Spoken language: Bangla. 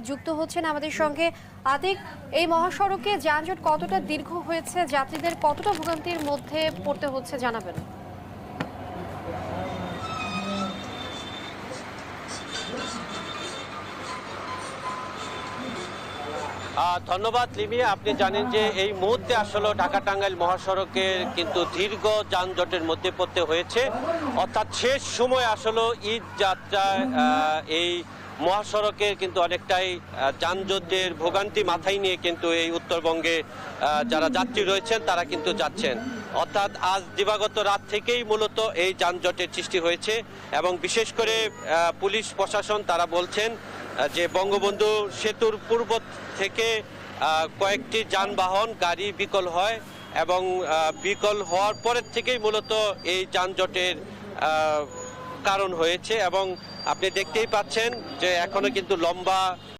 আতিক যুক্ত হচ্ছেন আমাদের সঙ্গে। আতিক, এই মহাসড়কে যানজট কতটা দীর্ঘ হয়েছে, যাত্রীদের কতটা ভোগান্তির মধ্যে পড়তে হচ্ছে জানাবেন। ধন্যবাদ লিমি। আপনি জানেন যে এই মুহূর্তে আসলে ঢাকা টাঙ্গাইল মহাসড়কের কিন্তু দীর্ঘ যানজটের মধ্যে পড়তে হয়েছে, অর্থাৎ শেষ সময় আসলে ঈদ যাত্রায় এই মহাসড়কের কিন্তু অনেকটাই যানজটের ভোগান্তি মাথায় নিয়ে কিন্তু এই উত্তরবঙ্গে যারা যাত্রী রয়েছেন তারা কিন্তু যাচ্ছেন। অর্থাৎ আজ দিবাগত রাত থেকেই মূলত এই যানজটের সৃষ্টি হয়েছে এবং বিশেষ করে পুলিশ প্রশাসন তারা বলছেন যে বঙ্গবন্ধু সেতুর পূর্ব থেকে কয়েকটি যানবাহন গাড়ি বিকল হয় এবং বিকল হওয়ার পরের থেকেই মূলত এই যানজটের কারণ হয়েছে এবং আপনি দেখতেই পাচ্ছেন যে এখনো কিন্তু লম্বা